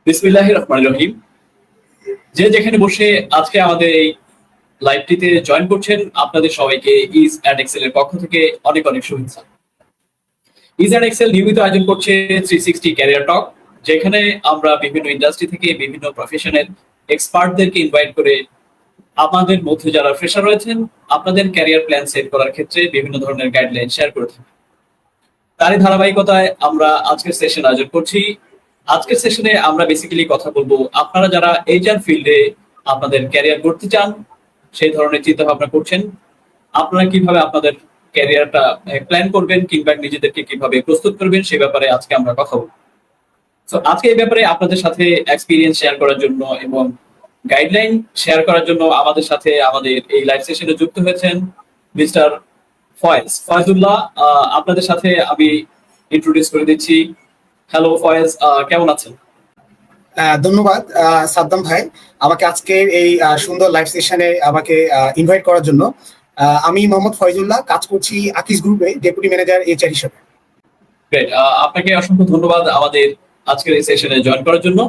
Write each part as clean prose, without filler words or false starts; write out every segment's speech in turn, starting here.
বিসমিল্লাহির রহমানির রহিম। যে যেখানে বসে আজকে আমাদের এই লাইভটিতে জয়েন করছেন, আপনাদের সবাইকে ইজ অ্যান্ড এক্সেল এর পক্ষ থেকে অনেক অনেক শুভেচ্ছা। ইজ অ্যান্ড এক্সেল নিয়মিত আয়োজন করছে 360 ক্যারিয়ার টক, যেখানে আমরা বিভিন্ন ইন্ডাস্ট্রি থেকে বিভিন্ন প্রফেশনাল এক্সপার্টদেরকে ইনভাইট করে আমাদের মধ্যে যারা ফ্রেশার রয়েছেন, আপনাদের ক্যারিয়ার প্ল্যান সেট করার ক্ষেত্রে বিভিন্ন ধরনের গাইডলাইন শেয়ার করে থাকি। তারই ধারাবাহিকতায় আমরা আজকের সেশন আয়োজন করছি। আজকের সেশনে আমরা বেসিক্যালি কথা বলবো, আপনারা যারা এইচআর ফিল্ডে আপনাদের ক্যারিয়ার করতে চান, সেই ধরনের চিন্তা ভাবনা করছেন, আপনারা কিভাবে আপনাদের ক্যারিয়ারটা প্ল্যান করবেন কিংবা নিজেদেরকে কিভাবে প্রস্তুত করবেন, সেই ব্যাপারে আজকে আমরা কথা বলবো। তো আজকে এই ব্যাপারে আপনাদের সাথে এক্সপিরিয়েন্স শেয়ার করার জন্য এবং গাইডলাইন শেয়ার করার জন্য আমাদের সাথে আমাদের এই লাইভ সেশনে যুক্ত হয়েছেন মিস্টার ফয়েজুল্লাহ। আপনাদের সাথে আমি ইন্ট্রোডিউস করে দিচ্ছি। হ্যালো ফয়েজ, কেমন আছেন? ধন্যবাদ সাদ্দাম ভাই, আমাকে আজকের এই সুন্দর লাইভ সেশনে আমাকে ইনভাইট করার জন্য। আমি মোহাম্মদ ফয়জুল্লাহ, কাজ করছি আকিস গ্রুপে ডেপুটি ম্যানেজার এইচআর হিসেবে। গ্রেট, আপনাকে অসংখ্য ধন্যবাদ আমাদের আজকের এই সেশনে জয়েন করার জন্য।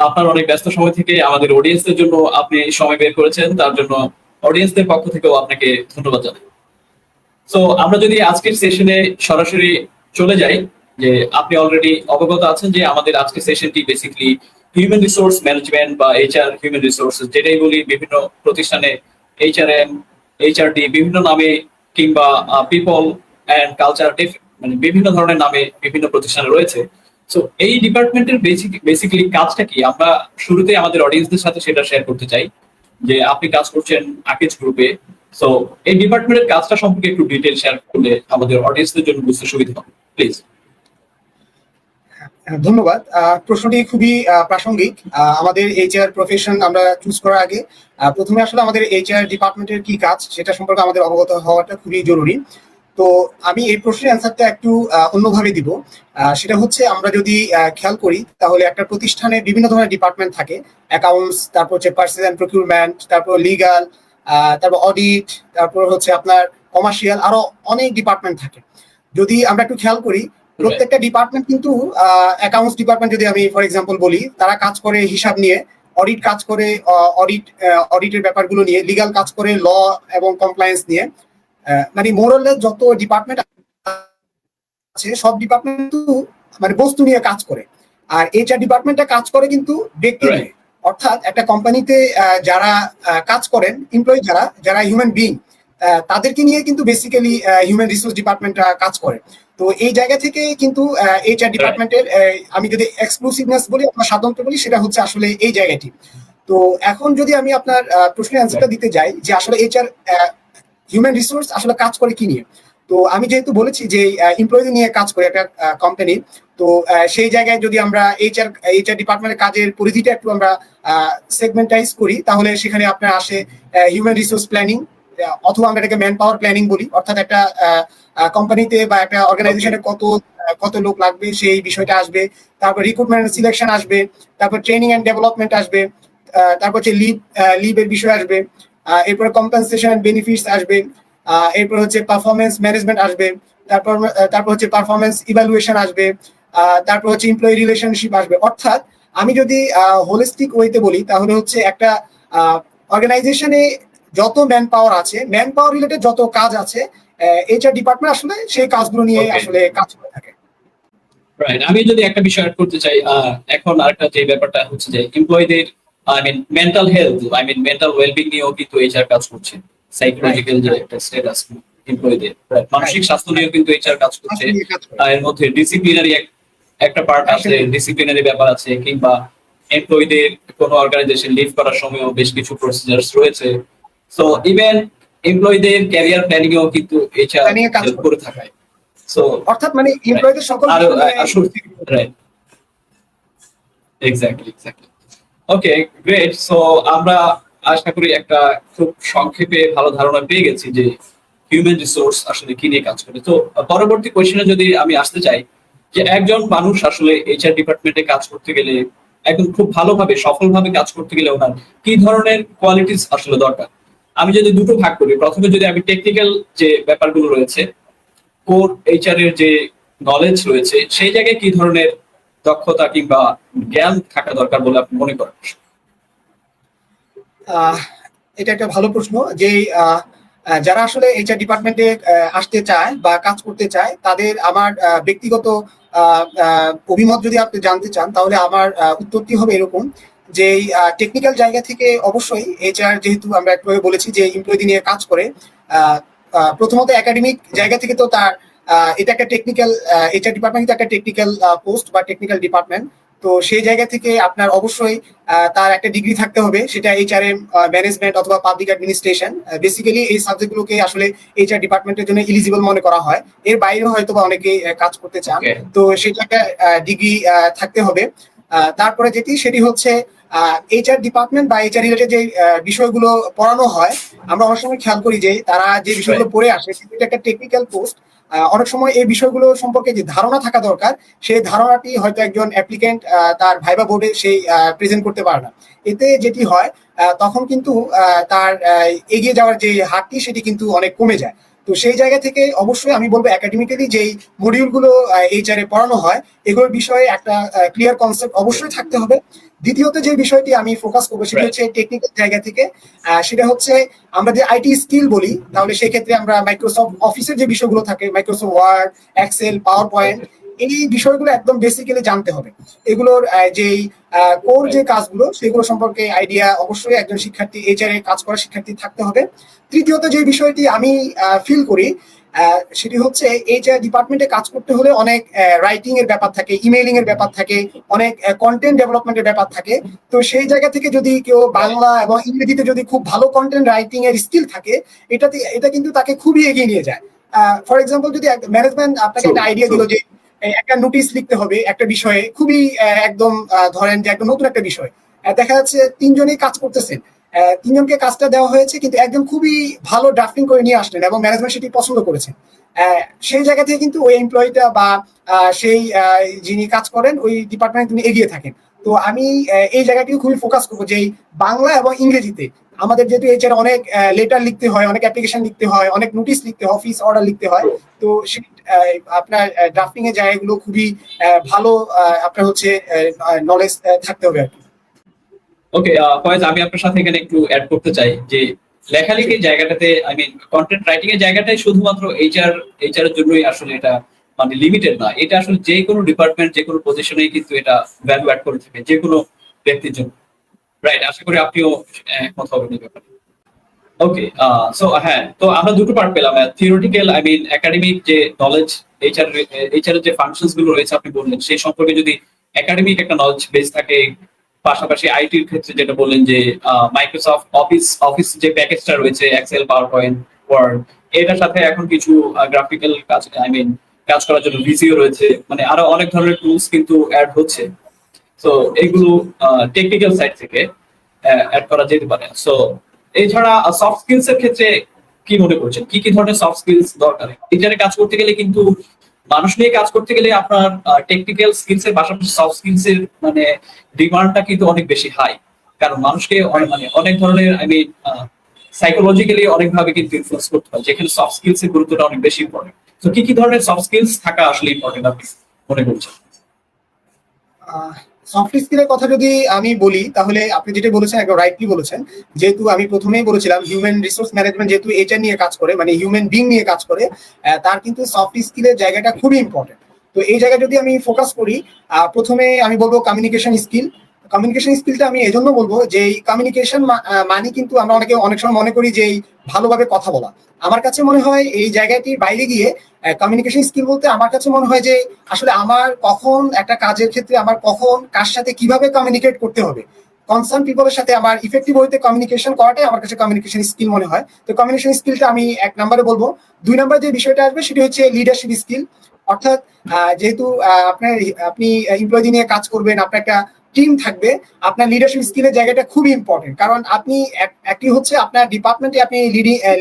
আপনার অনেক ব্যস্ত সময় থেকে আমাদের অডিয়েন্সদের জন্য আপনি সময় বের করেছেন, তার জন্য অডিয়েন্সদের পক্ষ থেকেও আপনাকে ধন্যবাদ জানাই। সো আমরা যদি আজকের সেশনে সরাসরি চলে যাই, যে আপনি অলরেডি অবগত আছেন যে আমাদের আজকের সেশনটি বেসিক্যালি হিউম্যান রিসোর্স ম্যানেজমেন্ট বা এইচআর হিউম্যান রিসোর্স, যেটাই বলি বিভিন্ন প্রতিষ্ঠানে এইচআরএম, এইচআরডি বিভিন্ন নামে কিংবা পিপল অ্যান্ড কালচার, মানে বিভিন্ন ধরনের নামে বিভিন্ন প্রতিষ্ঠানে রয়েছে। সো এই ডিপার্টমেন্টের বেসিক্যালি কাজটা কি, আমরা শুরুতে আমাদের অডিয়েন্সদের সাথে সেটা শেয়ার করতে চাই যে আপনি কাজ করছেন আকিজ গ্রুপে। সো এই ডিপার্টমেন্টের কাজটা সম্পর্কে একটু ডিটেইল শেয়ার করলে আমাদের অডিয়েন্সদের জন্য বুঝতে সুবিধা হবে, প্লিজ। ধন্যবাদ, প্রশ্নটি খুবই প্রাসঙ্গিক। আমাদের এইচআর প্রফেশন আমরা চুজ করার আগে প্রথমে আসলে আমাদের এইচআর ডিপার্টমেন্টের কি কাজ সেটা সম্পর্কে আমাদের অবগত হওয়াটা খুবই জরুরি। তো আমি এই প্রশ্নের অ্যান্সারটা একটু অন্যভাবে দিব। সেটা হচ্ছে, আমরা যদি খেয়াল করি তাহলে একটা প্রতিষ্ঠানে বিভিন্ন ধরনের ডিপার্টমেন্ট থাকে। অ্যাকাউন্টস, তারপর হচ্ছে পার্চেজ অ্যান্ড প্রকিউরমেন্ট, তারপর লিগাল, তারপর অডিট, তারপর হচ্ছে আপনার কমার্শিয়াল, আরো অনেক ডিপার্টমেন্ট থাকে। যদি আমরা একটু খেয়াল করি, প্রত্যেকটা ডিপার্টমেন্ট কিন্তু অ্যাকাউন্টস ডিপার্টমেন্ট যদি আমি ফর এক্সাম্পল বলি, তারা কাজ করে হিসাব নিয়ে, অডিট কাজ করে অডিটের ব্যাপারগুলো নিয়ে, লিগাল কাজ করে ল এবং কমপ্লায়েন্স নিয়ে। মানে মোরালেস যত ডিপার্টমেন্ট আছে সব ডিপার্টমেন্ট কিন্তু মানে বস্তু নিয়ে কাজ করে। আর এইচআর ডিপার্টমেন্টটা কাজ করে কিন্তু ব্যক্তি নিয়ে, অর্থাৎ একটা কোম্পানিতে যারা কাজ করেন, এমপ্লয়ি যারা হিউম্যান বিইং, তাদেরকে নিয়ে কিন্তু বেসিক্যালি হিউম্যান রিসোর্স ডিপার্টমেন্ট কাজ করে। তো এই জায়গা থেকে কিন্তু এইচআর ডিপার্টমেন্টের আমি যদি এক্সক্লুসিভনেস বলি, আপনার সাধারণত বলি, সেটা হচ্ছে আসলে এই জায়গাটি। তো এখন যদি আমি আপনার প্রশ্নের অ্যান্সারটা দিতে যাই যে আসলে এইচআর হিউম্যান রিসোর্স আসলে কাজ করে কি নিয়ে, তো আমি যেহেতু বলেছি যে এমপ্লয়ি নিয়ে কাজ করে একটা কোম্পানি, তো সেই জায়গায় যদি আমরা এইচআর ডিপার্টমেন্টের কাজের পরিধিটা একটু আমরা সেগমেন্টাইজ করি, তাহলে সেখানে আপনার আসে হিউম্যান রিসোর্স প্ল্যানিং, অথবা আমরা এটাকে ম্যান পাওয়ার প্ল্যানিং বলি। অর্থাৎ একটা কোম্পানিতে বা একটা অর্গানাইজেশনে কত লোক লাগবে সেই বিষয়টা আসবে। তারপর রিক্রুটমেন্ট এন্ড সিলেকশন আসবে, তারপর ট্রেনিং এন্ড ডেভেলপমেন্ট আসবে, তারপর হচ্ছে লিভের বিষয় আসবে, এরপরে কম্পেনসেশন এন্ড বেনিফিটস আসবে, এরপর হচ্ছে পারফরমেন্স ম্যানেজমেন্ট আসবে, তারপর হচ্ছে পারফরমেন্স ইভ্যালুয়েশন আসবে, তারপর হচ্ছে এমপ্লয়ি রিলেশনশিপ আসবে। অর্থাৎ আমি যদি হোলিস্টিক ওয়েতে বলি, তাহলে হচ্ছে একটা অর্গানাইজেশনে যত ম্যান পাওয়ার আছে, ম্যান পাওয়ার রিলেটেড যত কাজ আছে, এইচআর ডিপার্টমেন্ট আসলে সেই কাজগুলো নিয়ে আসলে কাজ করে থাকে। রাইট, আমি যদি একটা বিষয় অ্যাড করতে চাই, এখন আরেকটা যে ব্যাপারটা হচ্ছে যে এমপ্লয়ীদের মেন্টাল হেলথ, মেন্টাল ওয়েলবিং নিয়েও কিন্তু এইচআর কাজ করছে। সাইকোলজিক্যাল যে একটা স্ট্যাটাস এমপ্লয়ীদের, মানসিক স্বাস্থ্য নিয়েও কিন্তু এইচআর কাজ করছে। এর মধ্যে ডিসিপ্লিনারি একটা পার্ট আছে, ডিসিপ্লিনারি ব্যাপার আছে, কিংবা এমপ্লয়ীদের কোনো অর্গানাইজেশন লিভ করার সময়ও বেশ কিছু প্রসিজারস রয়েছে। সো ইভেন এমপ্লয়ীদের ক্যারিয়ার প্ল্যানিং এও কিন্তু এইচআর হেল্প করে থাকে। সো অর্থাৎ মানে এমপ্লয়ীদের সকল এক্স্যাক্টলি ওকে, গ্রেট। সো আমরা আশা করি একটা খুব সংক্ষেপে ভালো ধারণা পেয়ে গেছি যে হিউম্যান রিসোর্স আসলে কি নিয়ে কাজ করে। তো পরবর্তী কোয়েশ্চেনে যদি আমি আসতে চাই, যে একজন মানুষ আসলে এইচআর ডিপার্টমেন্টে কাজ করতে গেলে, একদম খুব ভালোভাবে সফলভাবে কাজ করতে গেলে ওনার কি ধরনের কোয়ালিটিস আসলে দরকার। আমি যদি দুটো ভাগ করি, প্রথমে যদি আমি টেকনিক্যাল যে ব্যাপারগুলো রয়েছে, কোর এইচআর এর যে নলেজ রয়েছে, সেই জায়গায় কি ধরনের দক্ষতা কিংবা জ্ঞান থাকা দরকার বলে আপনি মনে করেন? আহ, এটা একটা ভালো প্রশ্ন যে যারা আসলে এইচআর ডিপার্টমেন্টে আসতে চায় বা কাজ করতে চায় তাদের আমার ব্যক্তিগত অভিমত যদি আপনি জানতে চান তাহলে আমার উত্তরটি হবে এরকম যে টেকনিক্যাল জায়গা থেকে অবশ্যই এইচআর, যেহেতু আমরা একটু আগে বলেছি যে এমপ্লয়ি নিয়ে কাজ করে, আহ, প্রথমত একাডেমিক জায়গা থেকে তো তার এটা একটা টেকনিক্যাল, এইচআর ডিপার্টমেন্ট কিন্তু একটা টেকনিক্যাল পোস্ট বা টেকনিক্যাল ডিপার্টমেন্ট। তো সেই জায়গা থেকে আপনার অবশ্যই তার একটা ডিগ্রি থাকতে হবে, সেটা এইচআরএম, ম্যানেজমেন্ট অথবা পাবলিক অ্যাডমিনিস্ট্রেশন। বেসিক্যালি এই সাবজেক্টগুলোকে আসলে এইচআর ডিপার্টমেন্টের জন্য এলিজিবল মনে করা হয়। এর বাইরেও হয়তো বা অনেকে কাজ করতে চান, Okay. তো সেটা একটা ডিগ্রি থাকতে হবে। তারপরে সেটি হচ্ছে এইচআর ডিপার্টমেন্ট বা এইচআর রিলেটেড যে বিষয়গুলো পড়ানো হয়, আমরা অনেক সময় খেয়াল করি যে তারা যে বিষয়গুলো পড়ে আসে সেটা একটা টেকনিক্যাল পোস্ট। অনেক সময় এই বিষয়গুলো সম্পর্কে যে ধারণা থাকা দরকার সেই ধারণাটি হয়তো একজন অ্যাপ্লিকেন্ট তার ভাইবা বোর্ডে সেই প্রেজেন্ট করতে পারে না। এতে যেটি হয় তখন কিন্তু তার এগিয়ে যাওয়ার যে হারটি সেটি কিন্তু অনেক কমে যায়। তো সেই জায়গা থেকে অবশ্যই আমি বলবো একাডেমিক্যালি যেই মডিউলগুলো এইচআর এ পড়ানো হয় এগুলোর বিষয়ে একটা ক্লিয়ার কনসেপ্ট অবশ্যই থাকতে হবে। দ্বিতীয়ত যে বিষয়টি আমি ফোকাস করবো সেটা হচ্ছে টেকনিক্যাল জায়গা থেকে, সেটা হচ্ছে আমরা যে আইটি স্কিল বলি, তাহলে সেক্ষেত্রে আমরা মাইক্রোসফট অফিসের যে বিষয়গুলো থাকে, Microsoft Word, Excel, PowerPoint, এই বিষয়গুলো একদম বেসিক্যালি জানতে হবে। এগুলোর যেই কোর যে কাজগুলো সেগুলো সম্পর্কে আইডিয়া অবশ্যই একজন শিক্ষার্থী, এইচআর এ কাজ করা শিক্ষার্থী থাকতে হবে। তৃতীয়ত যে বিষয়টি আমি ফিল করি সেটি হচ্ছে এইচআর ডিপার্টমেন্টে কাজ করতে হলে অনেক রাইটিং এর ব্যাপার থাকে, ইমেইলিং এর ব্যাপার থাকে, অনেক কন্টেন্ট ডেভেলপমেন্টের ব্যাপার থাকে। তো সেই জায়গা থেকে যদি কেউ বাংলা এবং ইংরেজিতে যদি খুব ভালো কন্টেন্ট রাইটিং এর স্কিল থাকে, এটা কিন্তু তাকে খুবই এগিয়ে নিয়ে যায়। ফর এক্সাম্পল, যদি ম্যানেজমেন্ট আপনাকে একটা আইডিয়া দিল যে একটা নোটিশ লিখতে হবে একটা বিষয়ে, খুবই একদম ধরেন যে একদম নতুন একটা বিষয়, দেখা যাচ্ছে তিনজনেই কাজ করতেছেন, তিনজনকে কাজটা দেওয়া হয়েছে কিন্তু একজন খুবই ভালো ড্রাফটিং করে নিয়ে আসলেন এবং ম্যানেজমেন্ট সেটি পছন্দ করেছেন। সেই জায়গা থেকে কিন্তু ওই এমপ্লয়িটা বা সেই যিনি কাজ করেন ওই ডিপার্টমেন্টে তিনি এগিয়ে থাকেন। তো আমি এই জায়গাটিও খুবই ফোকাস করবো যে বাংলা এবং ইংরেজিতে আমাদের যেহেতু এইচআর অনেক লেটার লিখতে হয়, অনেক অ্যাপ্লিকেশন লিখতে হয়, অনেক নোটিশ লিখতে হয়, অফিস অর্ডার লিখতে হয়। তো আপনার ড্রাফটিং এর জায়গাগুলো খুবই ভালো, আপনার হচ্ছে নলেজ থাকতে হবে আর কি। ওকে ফয়েজ, আমি আপনার সাথে এখানে একটু অ্যাড করতে চাই যে লেখালেখির জায়গাটাতে, আই মিন কন্টেন্ট রাইটিং এর জায়গাটাই শুধুমাত্র এইচআর এর জন্যই আসলে এটা মানে লিমিটেড না, এটা আসলে যে কোনো ডিপার্টমেন্ট, যে কোনো পজিশনেই কিন্তু এটা ভ্যালু অ্যাড করে থাকে যে কোনো ব্যক্তির জন্য। রাইট, আশা করি আপনিও একমত হবেন এই ব্যাপারে। ওকে, সো হ্যাঁ, তো আমরা দুটো পার্ট পেলাম, থিওরিটিক্যাল আই মিন একাডেমিক যে নলেজ, এইচআর এর যে ফাংশনস গুলো রয়েছে আপনি বললেন সেই সম্পর্কে যদি একাডেমিক একটা নলেজ বেস থাকে, পাশাপাশি আইটির ক্ষেত্রে যেটা বললেন যে মাইক্রোসফট অফিস যে প্যাকেজটা রয়েছে, এক্সেল, পাওয়ার পয়েন্ট, ওয়ার্ড, এটার সাথে এখন কিছু গ্রাফিক্যাল কাজ, আই মিন কাজ করার জন্য ভিজিও রয়েছে, মানে আরো অনেক ধরনের টুলস কিন্তু অ্যাড হচ্ছে। তো এইগুলো টেকনিক্যাল সাইড থেকে অ্যাড করা যেতে পারে। সো এছাড়া সফট স্কিলস এর ক্ষেত্রে কি মনে করছেন, কি কি ধরনের সফট স্কিলস দরকার? এখানে কাজ করতে গেলে কিন্তু, মানুষ নিয়ে কাজ করতে গেলে আপনার টেকনিক্যাল স্কিলস এর পাশাপাশি সফট স্কিলস এর মানে ডিমান্ডটা কিন্তু অনেক বেশি হাই, কারণ মানুষকে মানে অনেক ধরনের, আই মিন সাইকোলজিক্যালি অনেক ভাবে কিন্তু ইনফ্লুয়েন্স করতে হয়, যেখানে সফট স্কিলস এর গুরুত্বটা অনেক বেশি ইম্পর্টেন্ট। তো কি কি ধরনের সফট স্কিলস থাকা আসলে ইম্পর্টেন্ট আপনি মনে করছেন? সফট স্কিলের কথা যদি আমি বলি তাহলে আপনি যেটা বলেছেন একদম রাইটলি বলেছেন। যেহেতু আমি প্রথমেই বলেছিলাম হিউম্যান রিসোর্স ম্যানেজমেন্ট যেহেতু এইচআর নিয়ে কাজ করে, মানে হিউম্যান বিং নিয়ে কাজ করে, তার কিন্তু সফট স্কিলের জায়গাটা খুবই ইম্পর্টেন্ট। তো এই জায়গায় যদি আমি ফোকাস করি, প্রথমে আমি বলবো কমিউনিকেশন স্কিল। কমিউনিকেশন স্কিলটা আমি এজন্য বলবো যে কমিউনিকেশন মানে কিন্তু আমরা অনেক সময় মনে করি যে ভালোভাবে কথা বলা। আমার কাছে মনে হয় এই জায়গাটির বাইরে গিয়ে কমিউনিকেশন স্কিল বলতে আমার কাছে মনে হয় যে আসলে আমার কখন একটা কাজের ক্ষেত্রে আমার কখন কার সাথে কিভাবে কমিউনিকেট করতে হবে, কনসার্ন পিপলের সাথে আমার ইফেক্টিভ ওয়েতে কমিউনিকেশন করাটাই আমার কাছে কমিউনিকেশন স্কিল মনে হয়। তো কমিউনিকেশন স্কিলটা আমি 1 নম্বরে বলবো। 2 নম্বর যে বিষয়টা আসবে সেটা হচ্ছে লিডারশিপ স্কিল। অর্থাৎ যেহেতু আপনি এমপ্লয়ি নিয়ে কাজ করবেন, আপনার একটা টিম থাকবে, আপনার লিডারশিপ স্কিলের জায়গাটা খুবই ইম্পর্টেন্ট। কারণ আপনি একটি হচ্ছে আপনার ডিপার্টমেন্টে আপনি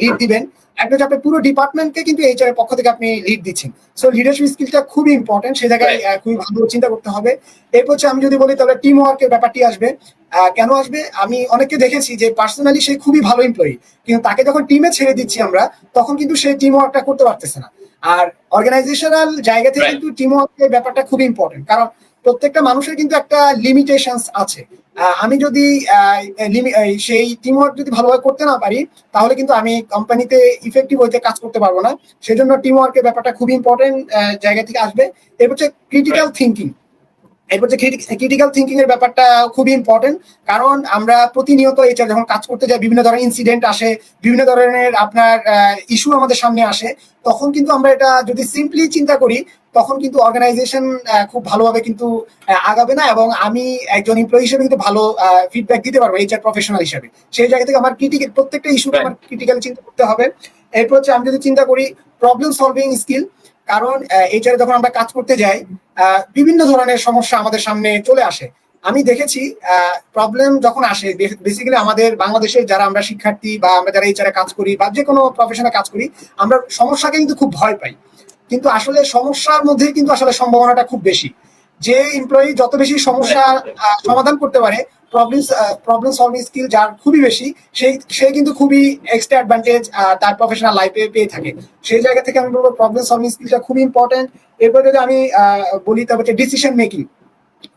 লিড দিবেন, একটা হচ্ছে আপনার পুরো ডিপার্টমেন্টকে কিন্তু এইচআর এর পক্ষ থেকে আপনি লিড দিচ্ছেন। সো লিডারশিপ স্কিলটা খুবই ইম্পর্টেন্ট, সে জায়গায় খুবই ভালো চিন্তা করতে হবে। এরপর হচ্ছে আমি যদি বলি তাহলে টিম ওয়ার্কের ব্যাপারটি আসবে। কেন আসবে? আমি অনেককে দেখেছি যে পার্সোনালি সে খুবই ভালো এমপ্লয়ি, কিন্তু তাকে যখন টিমে ছেড়ে দিচ্ছি আমরা তখন কিন্তু সে টিম ওয়ার্কটা করতে পারতেছে না। আর অর্গানাইজেশনাল জায়গা থেকে কিন্তু টিম ওয়ার্কের ব্যাপারটা খুবই ইম্পর্টেন্ট। কারণ প্রত্যেকটা মানুষের কিন্তু একটা লিমিটেশনস আছে। আমি যদি সেই টিম ওয়ার্ক যদি ভালোভাবে করতে না পারি, তাহলে কিন্তু আমি কোম্পানিতে ইফেক্টিভ হইতে কাজ করতে পারবো না। সেজন্য টিম ওয়ার্কের ব্যাপারটা খুব ইম্পর্টেন্ট জায়গা থেকে আসবে। এর হচ্ছে ক্রিটিক্যাল থিঙ্কিং। এরপর যে ক্রিটিক্যাল থিঙ্কিং এর ব্যাপারটা খুবই ইম্পর্টেন্ট, কারণ আমরা প্রতিনিয়ত এইচআর যখন কাজ করতে যাই, বিভিন্ন ধরনের ইনসিডেন্ট আসে, বিভিন্ন ধরনের আপনার ইস্যু আমাদের সামনে আসে। তখন কিন্তু আমরা এটা যদি সিম্পলি চিন্তা করি, তখন কিন্তু অর্গানাইজেশন খুব ভালোভাবে কিন্তু আগাবে না, এবং আমি একজন এমপ্লয়ি হিসেবে কিন্তু ভালো ফিডব্যাক দিতে পারবো এইচআর প্রফেশনাল হিসেবে। সেই জায়গা থেকে আমার প্রত্যেকটা ইস্যুকে আমার ক্রিটিক্যাল চিন্তা করতে হবে। এরপর হচ্ছে আমি যদি চিন্তা করি প্রবলেম সলভিং স্কিল, কারণ এইচআর যখন আমরা কাজ করতে যাই বিভিন্ন ধরনের সমস্যা আমাদের সামনে চলে আসে। আমি দেখেছি প্রবলেম যখন আসে, বেসিক্যালি আমাদের বাংলাদেশে যারা আমরা শিক্ষার্থী বা আমরা যারা এইচআর কাজ করি বা যে কোনো প্রফেশনে কাজ করি, আমরা সমস্যাকে কিন্তু খুব ভয় পাই। কিন্তু আসলে সমস্যার মধ্যে কিন্তু আসলে সম্ভাবনাটা খুব বেশি। যে এমপ্লয়ি যত বেশি সমস্যা সমাধান করতে পারে, প্রবলেম সলভিং স্কিল যার খুবই বেশি, সে কিন্তু খুবই এক্সট্রা অ্যাডভান্টেজ তার প্রফেশনাল লাইফে পেয়ে থাকে। সেই জায়গা থেকে আমি বলবো প্রবলেম সলভিং স্কিলটা খুবই ইম্পর্টেন্ট। এরপর যদি আমি বলি, তারপর হচ্ছে ডিসিশন মেকিং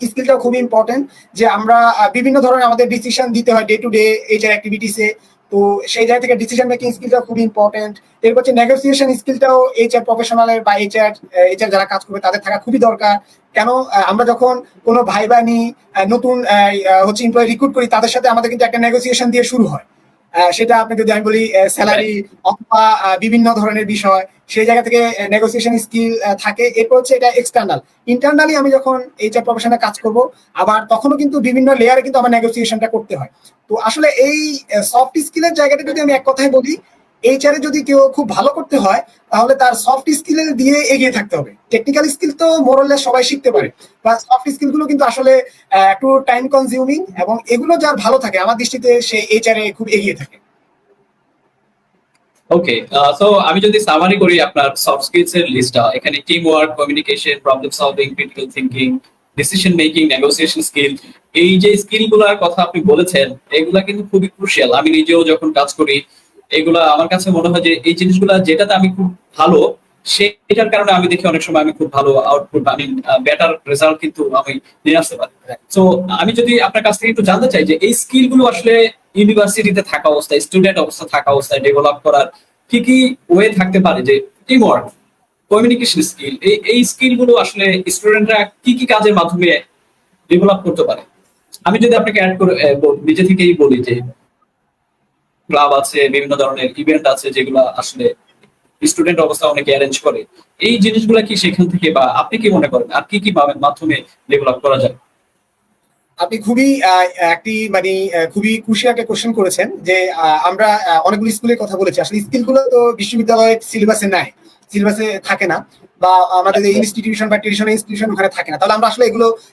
স্কিলটাও খুবই ইম্পর্টেন্ট, যে আমরা বিভিন্ন ধরনের আমাদের ডিসিশন দিতে হয় ডে টু ডে এইচআর অ্যাক্টিভিটিসে। তো সেই জায়গা থেকে ডিসিশন মেকিং স্কিলটা খুব ইম্পর্টেন্ট। এরপর হচ্ছে নেগোসিয়েশন স্কিলটাও এইচআর প্রফেশনালের বা এইচআর যারা কাজ করবে তাদের থাকা খুবই দরকার। কেন, আমরা যখন কোনো ভাইবা নিই, নতুন হচ্ছে এমপ্লয়ি রিক্রুট করি, তাদের সাথে আমাদের কিন্তু একটা নেগোসিয়েশন দিয়ে শুরু হয়। সেটা আপনি যদি আমি বলি স্যালারি অথবা বিভিন্ন ধরনের বিষয়, সেই জায়গা থেকে নেগোসিয়েশন স্কিল থাকে। এরপর হচ্ছে এটা এক্সটার্নাল। ইন্টারনালি আমি যখন এইচআর প্রফেশনে কাজ করব, আবার তখনও কিন্তু বিভিন্ন লেয়ারে কিন্তু আমার নেগোসিয়েশনটা করতে হয়। তো আসলে এই সফট স্কিলের জায়গাটা যদি আমি এক কথায় বলি, এইচআর এ যদি কেউ খুব ভালো করতে হয়, তাহলে তার সফট স্কিল দিয়ে এগিয়ে থাকতে হবে। টেকনিক্যাল স্কিল তো মোরলেস সবাই শিখতে পারে, বা সফট স্কিল গুলো কিন্তু আসলে একটু টাইম কনজিউমিং, এবং এগুলো যার ভালো থাকে আমার দৃষ্টিতে সেই এইচআর এ খুব এগিয়ে থাকে। ওকে, সো আমি যদি সামারি করি আপনার সফট স্কিলস এর লিস্টটা, এখানে team work, communication, problem solving, critical thinking, decision making, negotiation skill, এই যে স্কিল গুলার কথা আপনি বলেছেন, এগুলা কিন্তু খুবই ক্রুশিয়াল। আমি নিজেও যখন কাজ করি, এগুলা আমার কাছে মনে হয় যে এই জিনিসগুলা যেটাতে আমি খুব ভালো, সেটার কারণে আমি দেখি অনেক সময় আমি খুব ভালো আউটপুট, আমি বেটার রেজাল্ট কিন্তু আমি নিয়ে আসতে পারি। সো আমি যদি আপনার কাছ থেকে একটু জানতে চাই যে এই স্কিল গুলো আসলে ইউনিভার্সিটিতে থাকা অবস্থায়, স্টুডেন্ট অবস্থা থাকা অবস্থায় ডেভেলপ করার কি কি ওয়ে থাকতে পারে, যে টিম ওয়ার্ক, কমিউনিকেশন স্কিল, এই স্কিল গুলো আসলে স্টুডেন্টরা কি কি কাজের মাধ্যমে ডেভেলপ করতে পারে? আমি যদি আপনাকে অ্যাড করে নিজে থেকেই বলি যে ক্লাব আছে, বিভিন্ন ধরনের ইভেন্ট আছে যেগুলো আসলে স্টুডেন্ট অবস্থা অনেকে অ্যারেঞ্জ করে, এই জিনিসগুলো কি সেখান থেকে, বা আপনি কি মনে করেন আর কি কি মাধ্যমে ডেভেলপ করা যায়? আপনি খুবই একটি মানে খুবই খুশি একটা কোশ্চেন করেছেন, যে আমরা অনেকগুলো স্কুলের কথা বলেছি। আসলে স্কিলগুলো তো বিশ্ববিদ্যালয়ের সিলেবাসে নাই, সিলেবাসে থাকে না, বা আমাদের যে ইনস্টিটিউশন বা ট্রেডিশনাল ইনস্টিটিউশন ওখানে থাকে না। তাহলে আমরা আসলে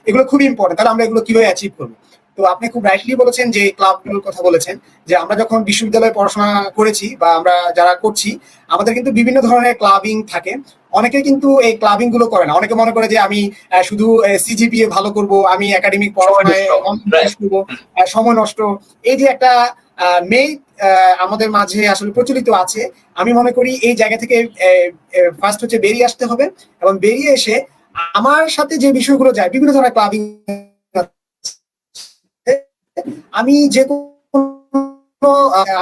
এগুলো খুবই ইম্পর্টেন্ট। তাহলে আমরা এগুলো কিভাবে অ্যাচিভ করবো? তো আপনি খুব রাইটলি বলেছেন যে ক্লাবগুলোর কথা বলেছেন, যে আমরা যখন বিশ্ববিদ্যালয়ে পড়াশোনা করেছি বা আমরা যারা করছি, আমাদের কিন্তু বিভিন্ন ধরনের ক্লাবিং থাকে। অনেকে কিন্তু এই ক্লাবিং গুলো করে না। অনেকে মনে করে যে আমি শুধু সিজিপিএ ভালো করব, আমি একাডেমিক পড়াশোনায় করবো, সময় নষ্ট। এই যে একটা মেই আমাদের মাঝে আসলে প্রচলিত আছে, আমি মনে করি এই জায়গা থেকে ফার্স্ট হচ্ছে বেরিয়ে আসতে হবে, এবং বেরিয়ে এসে আমার সাথে যে বিষয়গুলো যায়, বিভিন্ন ধরনের ক্লাবিং, আমি যে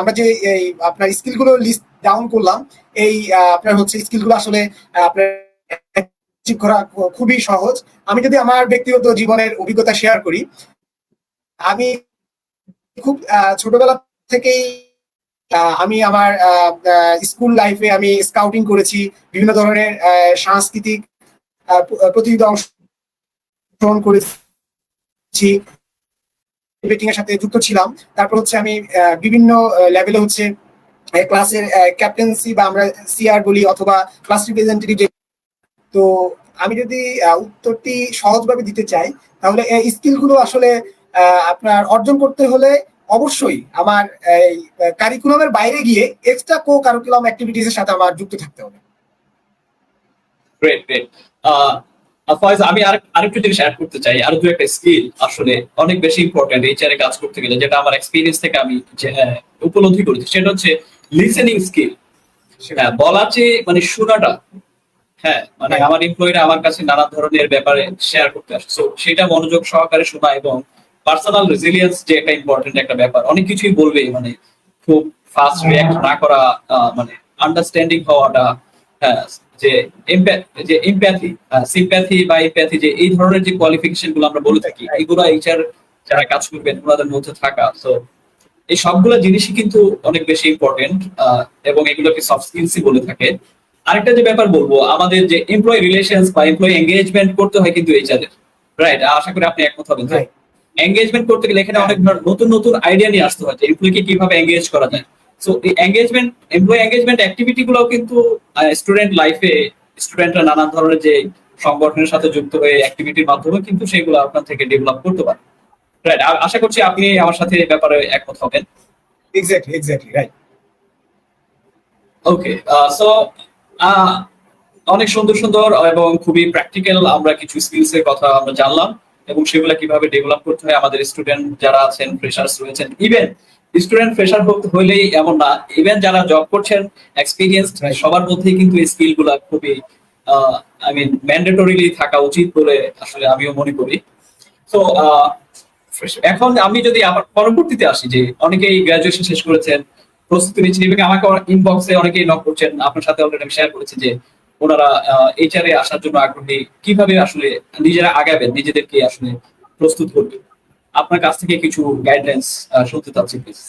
আমরা যে এই আপনার স্কিল গুলো লিস্ট ডাউন করলাম, এই আপনার হচ্ছে স্কিল গুলো আসলে আপনার করা খুবই সহজ। আমি যদি আমার ব্যক্তিগত জীবনের অভিজ্ঞতা শেয়ার করি, আমি খুব ছোটবেলা থেকেই আমি আমার স্কুল লাইফে আমি স্কাউটিং করেছি, বিভিন্ন ধরনের সাংস্কৃতিক প্রতিযোগিতা অংশগ্রহণ করেছি, ডিবেটিং এর সাথে যুক্ত ছিলাম। তারপর হচ্ছে আমি বিভিন্ন লেভেলে হচ্ছে ক্লাসের ক্যাপ্টেন্সি বা আমরা সিআর বলি, অথবা ক্লাস রিপ্রেজেন্টেটিভ। তো আমি যদি উত্তরটি সহজভাবে দিতে চাই, তাহলে এই স্কিল গুলো আসলে আপনার অর্জন করতে হলে অবশ্যই আমার এই কারিকুলামের বাইরে গিয়ে এক্সট্রা কো কারিকুলাম অ্যাক্টিভিটিস এর সাথে আমার যুক্ত থাকতে হবে। Great, great. ফয়েজ, আমি আরেকটু জিনিস অ্যাড করতে চাই। আরো দু একটা স্কিল আসলে অনেক বেশি ইম্পর্টেন্ট এইচআর এ কাজ করতে গেলে, যেটা আমার এক্সপিরিয়েন্স থেকে আমি উপলব্ধি করেছি, সেটা হচ্ছে লিসেনিং স্কিল। বলার চেয়ে মানে শোনাটা, হ্যাঁ, মানে আমার এমপ্লয়িরা আমার কাছে নানা ধরনের ব্যাপারে শেয়ার করতে আসে, সো সেটা মনোযোগ সহকারে শোনা এবং পার্সোনাল রেজিলিয়েন্স যে একটা ইম্পর্টেন্ট একটা ব্যাপার, অনেক কিছুই বলবে, মানে খুব ফাস্ট রিয়াক্ট না করা, মানে আন্ডারস্ট্যান্ডিং হওয়াটা, হ্যাঁ, যে যে এমপ্যাথি, সিম্প্যাথি বা এমপ্যাথি, যে এই ধরনের যে কোয়ালিফিকেশন গুলো আমরা বলে থাকি, এগুলো এইচআর যারা কাজ করবেন ওনাদের মধ্যে থাকা। তো এই সবগুলো জিনিসই কিন্তু অনেক বেশি ইম্পর্টেন্ট, এবং এগুলোকে সফট স্কিলসই বলে থাকে। আরেকটা যে ব্যাপার বলবো, আমাদের যে এমপ্লয়ি রিলেশনস বা এমপ্লয়ি এঙ্গেজমেন্ট করতে হয় কিন্তু এইচআর এর, রাইট? আশা করি আপনি একমত হবেন। তো রাইট। এঙ্গেজমেন্ট করতে গেলে এখানে অনেক নতুন নতুন আইডিয়া নিয়ে আসতে হয় যে এমপ্লয়িকে কিভাবে এঙ্গেজ করা যায়। সো এই এঙ্গেজমেন্ট, এমপ্লয়ি এঙ্গেজমেন্ট অ্যাক্টিভিটি গুলো কিন্তু স্টুডেন্ট লাইফে স্টুডেন্টরা নানান ধরনের যে সংগঠনের সাথে যুক্ত হয়ে অ্যাক্টিভিটির মাধ্যমে কিন্তু সেগুলো আপনার থেকে ডেভেলপ করতে পারে, রাইট? আশা করছি আপনি আমার সাথে এই ব্যাপারে একমত হবেন। Exactly right. ওকে, সো অনেক সুন্দর সুন্দর এবং খুবই প্র্যাকটিক্যাল আমরা কিছু স্কিলস এর কথা আমরা জানলাম, এবং সেগুলো কিভাবে ডেভেলপ করতে হয় আমাদের স্টুডেন্ট যারা আছেন, ফ্রেশার্স রয়েছেন, ইভেন স্টুডেন্ট ফ্রেশার হইলেই এমন না, ইভেন যারা জব করছেন এক্সপিরিয়েন্স, সবার মধ্যেই কিন্তু এই স্কিল গুলা খুবই আই মিন ম্যান্ডেটরিলি থাকা উচিত বলে আসলে আমিও মনে করি। তো এখন আমি যদি আমার পরবর্তীতে আসি, যে অনেকেই গ্রাজুয়েশন শেষ করেছেন, প্রস্তুতি নিচ্ছেন, এবং আমাকে ইনবক্সে অনেকেই নক করছেন, আপনার সাথে অলরেডি আমি শেয়ার করেছি যে ওনারা এইচআর এ আসার জন্য আগ্রহী, কিভাবে আসলে নিজেরা আগাবেন, নিজেদেরকে আসলে প্রস্তুত করবেন। আপনার কাছ থেকে কিছু গাইডলাইন্স শুনতে চাচ্ছি প্লিজ।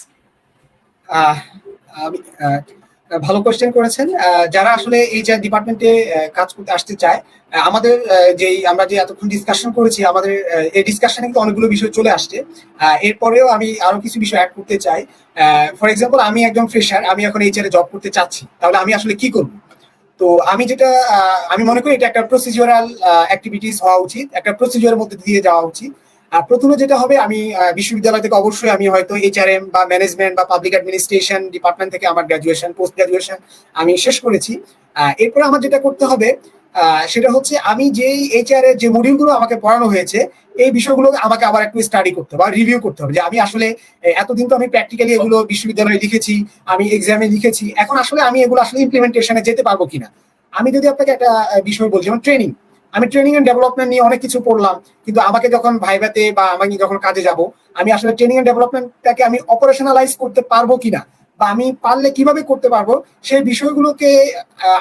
আহ, আমি ভালো কোয়েশ্চেন করেছেন। যারা আসলে এই যে ডিপার্টমেন্টে কাজ করতে আসতে চায়, আমাদের যেই আমরা যে এতক্ষণ ডিসকাশন করেছি, আমাদের এই ডিসকাশনে কিন্তু অনেকগুলো বিষয় চলে আসছে। এরপরেও আমি আরো কিছু বিষয় অ্যাড করতে চাই। ফর এক্সাম্পল, আমি একজন ফ্রেশার, আমি এখন এইচআর এ জব করতে চাচ্ছি, তাহলে আমি আসলে কি করব? তো আমি যেটা আমি মনে করি এটা একটা প্রসিডিউরাল অ্যাক্টিভিটিস হওয়া উচিত, একটা প্রসিডিউরের মধ্যে দিয়ে যাওয়া উচিত। প্রথমে যেটা হবে, আমি বিশ্ববিদ্যালয় থেকে অবশ্যই আমি হয়তো এইচআরএম বা ম্যানেজমেন্ট বা পাবলিক অ্যাডমিনিস্ট্রেশন ডিপার্টমেন্ট থেকে আমার গ্রাজুয়েশন, পোস্ট গ্রাজুয়েশন আমি শেষ করেছি। এরপরে আমার যেটা করতে হবে সেটা হচ্ছে, আমি যেই এইচআর এর যে মডিউলগুলো আমাকে পড়ানো হয়েছে, এই বিষয়গুলো আমাকে আবার একটু স্টাডি করতে হবে বা রিভিউ করতে হবে, যে আমি আসলে এতদিন তো আমি প্র্যাকটিক্যালি এগুলো বিশ্ববিদ্যালয়ে লিখেছি, আমি এক্সামে লিখেছি, এখন আসলে আমি এগুলো আসলে ইমপ্লিমেন্টেশনে যেতে পারবো কিনা। আমি যদি আপনাকে একটা বিষয় বলছি, যেমন ট্রেনিং, আমি ট্রেনিং এন্ড ডেভেলপমেন্ট নিয়ে অনেক কিছু পড়লাম, কিন্তু আমাকে যখন ভাইভাতে বা আমি যখন কাজে যাব, আমি আসলে ট্রেনিং এন্ড ডেভেলপমেন্টটাকে আমি অপারেশনালাইজ করতে পারবো কিনা, বা আমি পারলে কিভাবে করতে পারবো, সেই বিষয়গুলোকে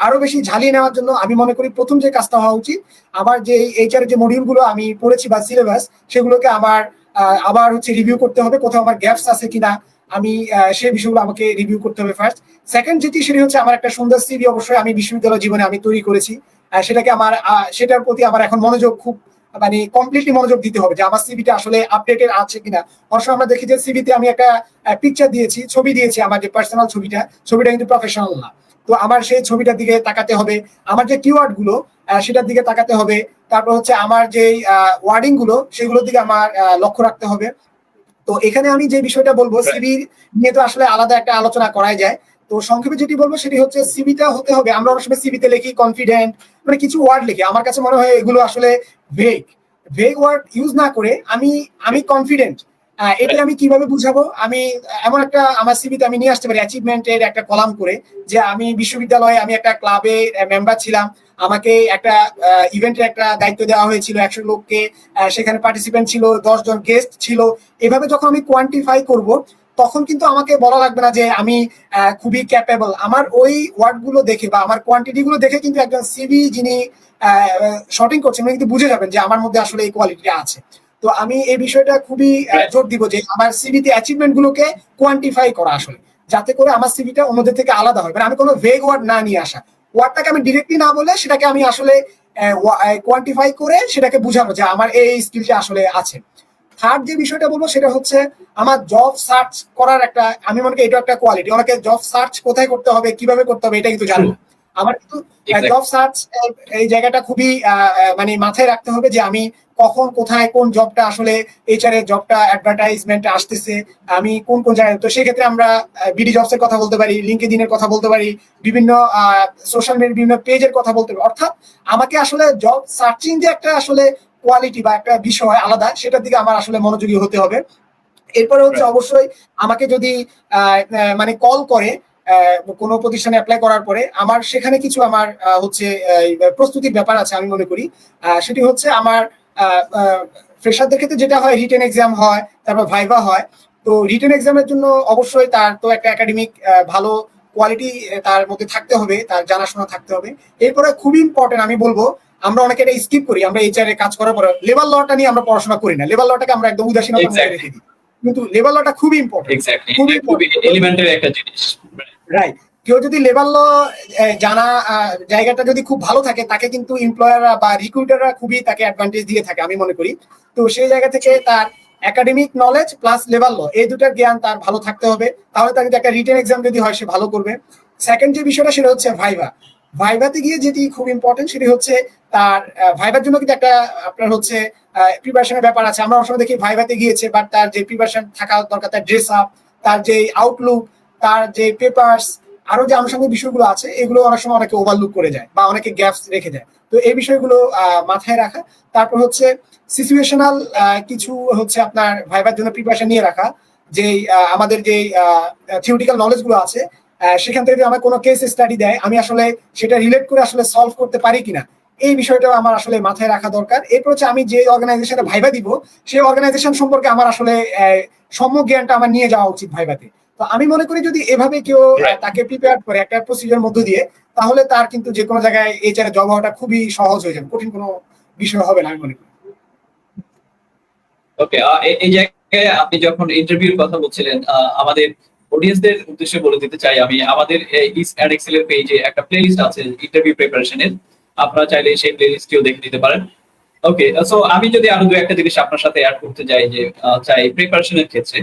আরো বেশি ঝালিয়ে নেওয়ার জন্য আমি মনে করি প্রথম যে কাজটা হওয়া উচিত, আমার যে এইচআর যে মডিউলগুলো আমি পড়েছি বা সিলেবাস, সেগুলোকে আমার আবার হচ্ছে রিভিউ করতে হবে, কোথাও আমার গ্যাপস আছে কিনা আমি সেই বিষয়গুলো আমাকে রিভিউ করতে হবে ফার্স্ট। সেকেন্ড যেটি, সেটি হচ্ছে আমার একটা সুন্দর সিভি অবশ্যই আমি বিশ্ববিদ্যালয় জীবনে আমি তৈরি করেছি, সেটাকে আমার সেটার প্রতি আমার এখন মনোযোগ খুব মানে কমপ্লিটলি মনোযোগ দিতে হবে, যে আমার সিভিটা আসলে আপডেটেড আছে কিনা। অনেক সময় আমরা দেখি যে সিভিতে আমি একটা পিকচার দিয়েছি, ছবি দিয়েছি, আমার যে পার্সোনাল ছবিটা কিন্তু প্রফেশনাল না। তো আমার সেই ছবিটার দিকে তাকাতে হবে, আমার যে কিওয়ার্ড গুলো সেটার দিকে তাকাতে হবে, তারপর হচ্ছে আমার যে ওয়ার্ডিং গুলো সেগুলোর দিকে আমার লক্ষ্য রাখতে হবে। তো এখানে আমি যে বিষয়টা বলবো, সিভি নিয়ে তো আসলে আলাদা একটা আলোচনা করাই যায়। তো সংক্ষেপে যেটি বলবো সেটি হচ্ছে, সিভিটা হতে হবে, আমরা অনেক সময় সিভিতে লিখি কনফিডেন্ট, মানে কিছু ওয়ার্ড লিখি, আমার কাছে মনে হয় এগুলো আসলে ভেগ ভেগ ওয়ার্ড ইউজ না করে আমি আমি কনফিডেন্ট, এটা আমি কিভাবে বুঝাবো? আমি এমন একটা আমার সিভিতে আমি নিয়ে আসতে পারি অ্যাচিভমেন্টের একটা কলাম করে, যে আমি বিশ্ববিদ্যালয়ে আমি একটা ক্লাবে মেম্বার ছিলাম, আমাকে একটা ইভেন্টের একটা দায়িত্ব দেওয়া হয়েছিল, 100 লোককে, সেখানে পার্টিসিপেন্ট ছিল, 10 জন গেস্ট ছিল। এভাবে যখন আমি কোয়ান্টিফাই করব, তখন কিন্তু আমাকে বলা লাগবে না যে আমি খুবই ক্যাপেবল। আমার ওই ওয়ার্ড গুলো দেখে বা আমার কোয়ান্টিটি গুলো দেখে কিন্তু একজন সিভি যিনি শর্টিং করছেন উনি কিন্তু বুঝে যাবেন যে আমার মধ্যে আসলে এই কোয়ালিটিটা আছে। তো আমি এই বিষয়টা খুবই জোর দিব যে আমার সিভিতে অ্যাচিভমেন্ট গুলোকে কোয়ান্টিফাই করা, আসলে যাতে করে আমার সিভিটা অন্যদের থেকে আলাদা হয়, মানে আমি কোনো ভেগ ওয়ার্ড না নিয়ে আসা, ওয়ার্ডটাকে আমি ডিরেক্টলি না বলে সেটাকে আমি আসলে কোয়ান্টিফাই করে সেটাকে বুঝাবো যে আমার এই স্কিলটা আসলে আছে। থার্ড যে বিষয়টা বলবো সেটা হচ্ছে, আমার জব সার্চ করার একটা, আমি মনে করি এটা একটা কোয়ালিটি। অনেকে জব সার্চ কোথায় করতে হবে, কিভাবে করতে হবে এটা কিন্তু জানি না। আমার কিন্তু জব সার্চ এই জায়গাটা খুবই মানে মাথায় রাখতে হবে, যে আমি কখন কোথায় কোন জবটা আসলে এইচআর এর জবটা অ্যাডভার্টাইজমেন্ট আসতেছে, আমি কোন কোন জায়গায়। তো সেক্ষেত্রে আমরা বিডি জবস এর কথা বলতে পারি, লিঙ্কডইন এর কথা বলতে পারি, বিভিন্ন সোশ্যাল মিডিয়া বিভিন্ন পেজের কথা বলতে পারি। অর্থাৎ আমাকে আসলে জব সার্চিং যে একটা আসলে কোয়ালিটি বা একটা বিষয় আলাদা, সেটার দিকে আমার আসলে মনোযোগী হতে হবে। এরপরে হচ্ছে অবশ্যই আমাকে যদি মানে কল করে, কোনো প্রতিষ্ঠানে অ্যাপ্লাই করার পরে আমার সেখানে কিছু আমার হচ্ছে প্রস্তুতির ব্যাপার আছে আমি মনে করি। সেটি হচ্ছে আমার ফ্রেশারদের ক্ষেত্রে যেটা হয় রিটেন এক্সাম হয়, তারপর ভাইভা হয়। তো রিটেন এক্সামের জন্য অবশ্যই তার তো একটা একাডেমিক ভালো কোয়ালিটি তার মধ্যে থাকতে হবে, তার জানাশোনা থাকতে হবে। এরপরে খুবই ইম্পর্টেন্ট আমি বলবো, আমরা অনেকে এটা স্কিপ করি, আমরা এইচআর এ কাজ করার পরে লেবার লটা নিয়ে আমরা পড়াশোনা করি না, লেবার লটাকে আমরা একদম উদাসীনতার মধ্যে রেখে দিই। কিন্তু লেবার লটা খুবই ইম্পর্টেন্ট, খুবই এলিমেন্টারি একটা জিনিস। রাইট। কেউ যদি লেবার ল জানা জায়গাটা যদি খুব ভালো থাকে, তাকে কিন্তু এমপ্লয়াররা বা রিক্রুটাররা খুবই তাকে অ্যাডভান্টেজ দিয়ে থাকে আমি মনে করি। তো সেই জায়গা থেকে তার academic knowledge plus labour law এই দুটার জ্ঞান তার ভালো থাকতে হবে, তাহলে তার যদি একটা রিটেন এক্সাম যদি হয় সে ভালো করবে। সেকেন্ড যে বিষয়টা সেটা হচ্ছে ভাইভা। ভাইভাতে গিয়ে যেটি খুব ইম্পর্টেন্ট সেটি হচ্ছে তার ভাইভার জন্য কিন্তু একটা আপনার হচ্ছে প্রিপারেশনের ব্যাপার আছে। আমরা অনেক সময় দেখি ভাইভাতে গিয়েছে, বাট তার যে প্রিপারেশন থাকা দরকার, তার ড্রেস আপ, তার যে আউটলুক, তার যে পেপারস, আরো যে আনুষঙ্গিক বিষয়গুলো আছে এগুলো অনেক সময় অনেকে ওভারলুক করে যায় বা অনেকে গ্যাপস রেখে যায়। তো এই বিষয়গুলো মাথায় রাখা। তারপর হচ্ছে সিচুয়েশনাল কিছু হচ্ছে আপনার ভাইবার জন্য প্রিপারেশন নিয়ে রাখা, যে আমাদের যে থিওরিটিক্যাল নলেজ গুলো আছে সেখান থেকে যদি আমার কোনো কেস স্টাডি দেয় আমি আসলে সেটা রিলেট করে আসলে সলভ করতে পারি কিনা, এই বিষয়টাও আমার আসলে মাথায় রাখা দরকার। এরপর হচ্ছে আমি যে অর্গানাইজেশনে ভাইবা দিব সেই অর্গানাইজেশন সম্পর্কে আমার আসলে সম্যক জ্ঞানটা আমার নিয়ে যাওয়া উচিত ভাইবাতে। তো আমি মনে করি যদি এভাবে কেউ তাকে প্রিপেয়ার করে একটা প্রসিজার মধ্য দিয়ে, তাহলে তার কিন্তু যে কোনো জায়গায় এইচআর জব হওয়াটা খুবই সহজ হয়ে যাবে, কঠিন কোনো বিষয় হবে না আমি মনে করি। ওকে, এই জায়গায় আপনি যখন ইন্টারভিউর কথা বলছিলেন, আমাদের অডিয়েন্সদের উদ্দেশ্যে বলে দিতে চাই আমি, আমাদের ইস অ্যাড এক্সেল এর পেজে একটা প্লেলিস্ট আছে ইন্টারভিউ প্রিপারেশনের, আপনারা চাইলে সেই প্লেলিস্টটিও দেখে নিতে পারেন। ওকে, সো আমি যদি আরো দু একটা জিনিস আপনার সাথে অ্যাড করতে যাই, যে চাই প্রিপারেশনের ক্ষেত্রে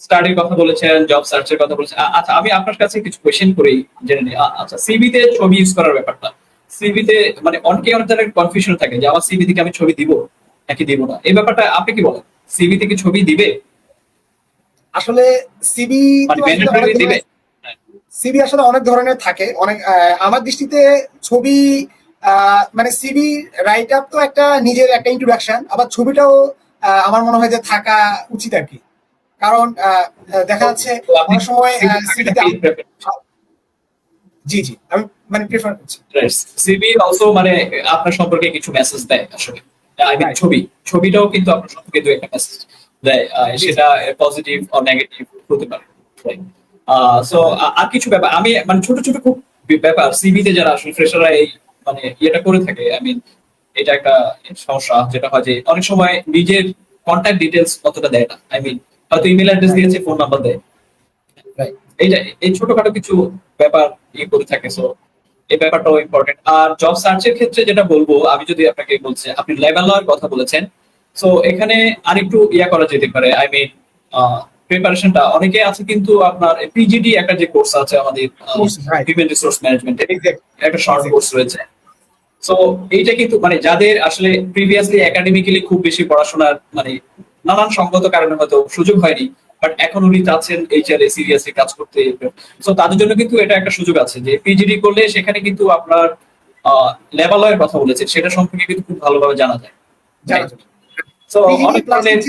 স্টাডির কথা বলেছেন, জব সার্চের কথা বলেছেন। আচ্ছা, আমি আপনার কাছে কিছু কোয়েশ্চেন করেই জেনে নিই। আচ্ছা, সিভিতে ছবি ইউজ করার ব্যাপারটা, সিভিতে মানে অনেকে অনেক ধরনের কনফিউশন থাকে যে আমার সিভি থেকে আমি ছবি দিব নাকি দিব না, এই ব্যাপারটা আপনি কি বলেন? সিভি থেকে ছবি দিবে? আসলে সিভি দিবে? সিভি আসলে অনেক ধরনের থাকে, অনেক আমার দৃষ্টিতে ছবি মানে সিভি রাইট আপ তো একটা নিজের একটা ইন্ট্রোডাকশন, আবার ছবিটাও আমার মনে হয় যে থাকা উচিত আর কি। কারণ দেখা যাচ্ছে অনেক সময় জি জি আমি মানে প্রেফার করছি সিভি অলসো মানে আপনার সম্পর্কে কিছু মেসেজ দেয় আসলে। আই মিন ছবিটাও কিন্তু আপনার সম্পর্কে দুই একটা মেসেজ দেয়, সেটা পজিটিভ অর নেগেটিভ হতে পারে। সো আর কিছু ব্যাপার আমি মানে ছোট ছোট খুব ব্যাপার সিভিতে যারা আসলে ফ্রেশাররা এই মানে ইয়েটা করে থাকে, আই মিন এটা একটা সমস্যা যেটা হয় যে অনেক সময় নিজের কন্ট্যাক্ট ডিটেলস অতটা দেয় না। আই মিন হয়তো ইমেল অ্যাড্রেস দিয়েছে, ফোন নাম্বার দেয়, এইটা এই ছোটখাটো কিছু ব্যাপার ইয়ে করে থাকে। সো এই ব্যাপারটাও ইম্পর্টেন্ট। আর জব সার্চের ক্ষেত্রে যেটা বলবো, আমি যদি আপনাকে বলছে আপনি লেভেল লয়ের কথা বলেছেন, সো এখানে আরেকটু ইয়া করা যেতে পারে। আই মিন প্রিপারেশনটা অনেকে আছে কিন্তু আপনার পিজিডি একটা যে কোর্স আছে আমাদের হিউম্যান রিসোর্স ম্যানেজমেন্টের, একটা শর্ট কোর্স রয়েছে। সো এইটা কিন্তু মানে যাদের আসলে প্রিভিয়াসলি একাডেমিক্যালি খুব বেশি পড়াশোনার মানে নানান সঙ্গত কারণে হয়তো সুযোগ হয়নি, বাট এখন উনি চাচ্ছেন এইচআর এ সিরিয়াসলি কাজ করতে, সো তাদের জন্য কিন্তু এটা একটা সুযোগ আছে যে পিজিডি করলে সেখানে কিন্তু আপনার লেভেলের কথা বলেছে সেটা সম্পর্কে কিন্তু খুব ভালোভাবে জানা যায়। সো অনেক ধরনের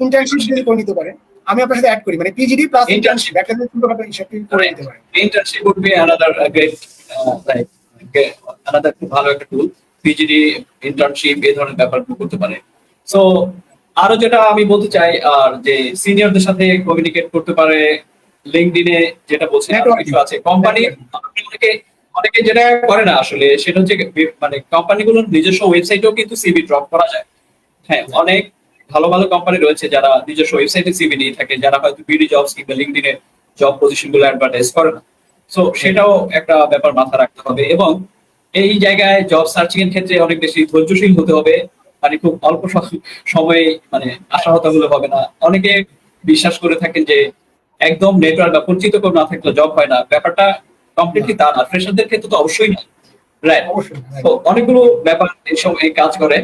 ইন্টার্নশিপ যদি করে নিতে পারে, আমি আপনার সাথে অ্যাড করি মানে পিজিডি প্লাস ইন্টার্নশিপ একটা ছোটখাটো হিসাব করে নিতে পারে। Internship would be another great আলাদা খুব ভালো একটা টুল। পিজিডি ইন্টার্নশিপ এই ধরনের ব্যাপারগুলো করতে পারে। সো আরো যেটা আমি বলতে চাই, আর যে সিনিয়রদের সাথে কমিউনিকেট করতে পারে, লিঙ্কডইনে যেটা বলছেন কিছু আছে কোম্পানি, অনেকে যেটা করে না আসলে সেটা হচ্ছে মানে কোম্পানিগুলোর নিজস্ব ওয়েবসাইটেও কিন্তু সিভি ড্রপ করা যায়। হ্যাঁ, অনেক ভালো ভালো কোম্পানি রয়েছে যারা নিজস্ব ওয়েবসাইটে সিভি নিয়ে থাকে, যারা হয়তো বিডি জবস কিংবা লিঙ্কডইনে জব পজিশন গুলো অ্যাডভার্টাইজ করে না। সো সেটাও একটা ব্যাপার মাথা রাখতে হবে। এবং এই জায়গায় জব সার্চিং এর ক্ষেত্রে অনেক বেশি ধৈর্যশীল হতে হবে, মানে খুব অল্প সময়ে মানে আশাহত হলে হবে না। অনেকে বিশ্বাস করে থাকেন যে একদম নেটওয়ার্ক বা পরিচিত কেউ না থাকলে জব হয় না, ব্যাপারটা কমপ্লিটলি তা না। ফ্রেশারদের ক্ষেত্রে তো অবশ্যই না, রাইট? তো অনেকগুলো ব্যাপার এই কাজ করে।